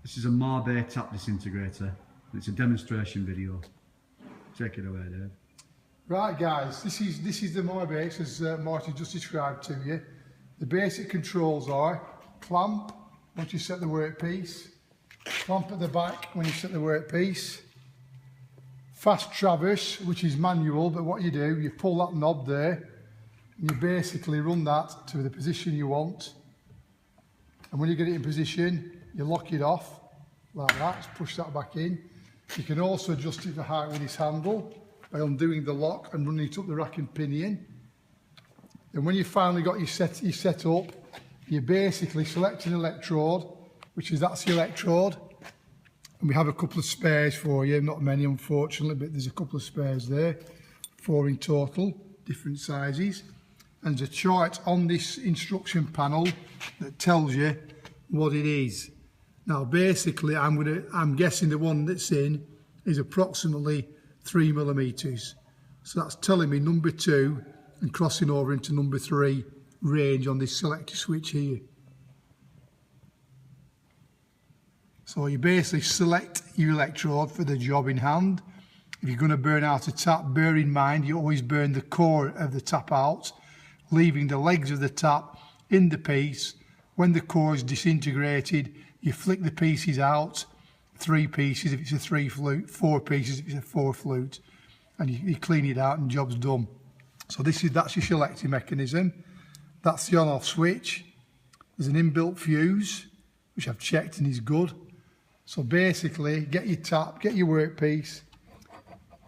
This is a Marbay tap disintegrator. It's a demonstration video. Take it away, Dave. Right guys, this is the Marbay as Marty just described to you. The basic controls are clamp once you set the workpiece, clamp at the back when you set the workpiece, fast traverse, which is manual, but what you do, you pull that knob there and you basically run that to the position you want, and when you get it in position you lock it off like that, just push that back in. You can also adjust it for height with this handle by undoing the lock and running it up the rack and pinion. And when you finally got your set up, you basically select an electrode, which is that's the electrode, and we have a couple of spares for you, not many unfortunately, but there's a couple of spares there, 4 in total, different sizes. And there's a chart on this instruction panel that tells you what it is. Now basically I'm guessing the one that's in is approximately 3mm. So that's telling me number 2 and crossing over into number 3 range on this selector switch here. So you basically select your electrode for the job in hand. If you're going to burn out a tap, bear in mind you always burn the core of the tap out, leaving the legs of the tap in the piece. When the core is disintegrated, you flick the pieces out, 3 pieces if it's a 3 flute, 4 pieces if it's a 4 flute, and you clean it out and job's done. So that's your selecting mechanism. That's the on-off switch. There's an inbuilt fuse, which I've checked and is good. So basically, get your tap, get your workpiece,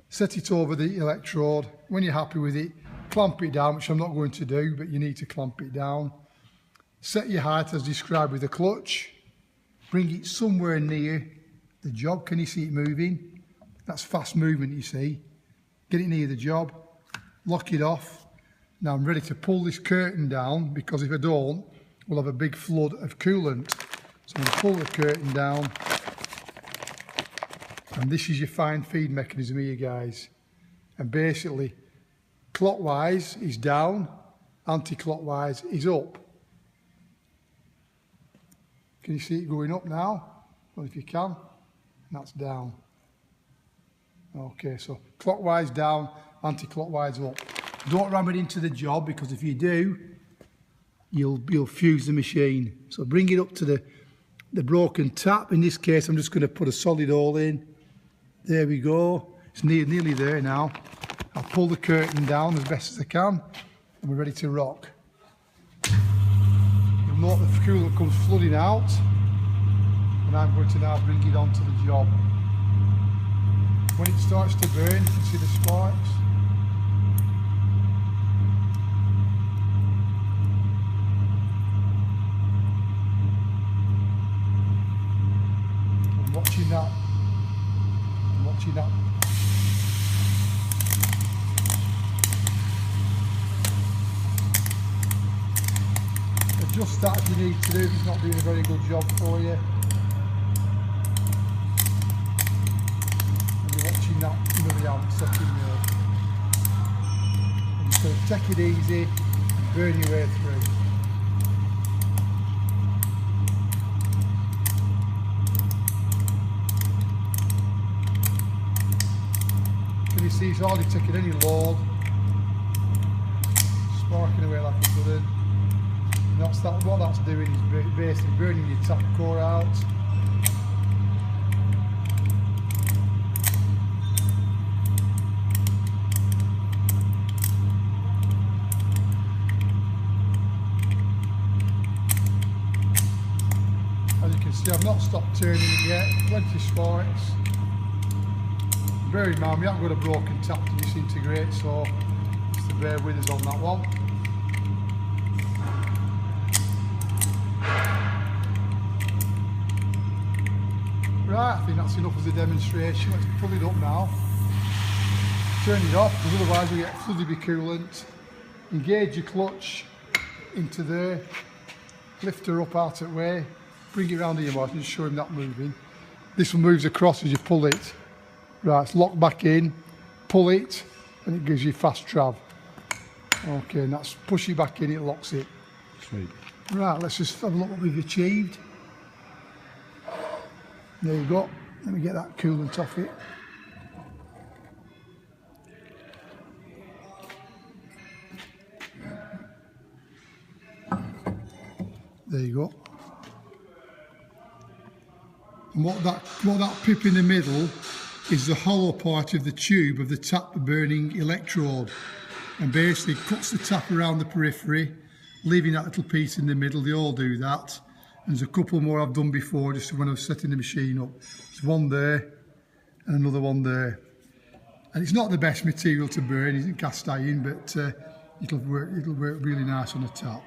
set it over the electrode. When you're happy with it, clamp it down, which I'm not going to do, but you need to clamp it down. Set your height as described with the clutch. Bring it somewhere near the job. Can you see it moving? That's fast movement, you see. Get it near the job, lock it off. Now I'm ready to pull this curtain down, because if I don't, we'll have a big flood of coolant. So I'm going to pull the curtain down. And this is your fine feed mechanism here, guys. And basically, clockwise is down, anti-clockwise is up. Can you see it going up now? Well, if you can, that's down. Okay, so clockwise down, anti-clockwise up. Don't ram it into the job, because if you do, you'll fuse the machine. So bring it up to the broken tap. In this case, I'm just going to put a solid hole in. There we go. It's nearly there now. I'll pull the curtain down as best as I can, and we're ready to rock. You'll note the coolant comes flooding out, and I'm going to now bring it onto the job. When it starts to burn, you can see the sparks. I'm watching that. I'm watching that. Adjust that if you need to do, if it's not doing a very good job for you. And you're watching that milliamp setting there. And just going to take it easy and burn your way through. Can you see it's hardly taking any load, sparking away like a good. What that's doing is basically burning your tap core out. As you can see, I've not stopped turning it yet, plenty of sparks. Bear in mind, we haven't got a broken tap to disintegrate, so just to bear with us on that one. Right, I think that's enough as a demonstration. Let's pull it up now. Turn it off, because otherwise we get flooded with coolant. Engage your clutch into there. Lift her up out of the way. Bring it round here, Martin, just show him that moving. This one moves across as you pull it. Right, it's locked back in. Pull it, and it gives you fast trav. Okay, and that's push it back in, it locks it. Sweet. Right, let's just have a look what we've achieved. There you go. Let me get that coolant off it. There you go. And what that pip in the middle is the hollow part of the tube of the tap burning electrode, and basically cuts the tap around the periphery, leaving that little piece in the middle. They all do that. And there's a couple more I've done before, just when I was setting the machine up. There's one there and another one there. And it's not the best material to burn, it's cast iron, but it'll work really nice on a tap.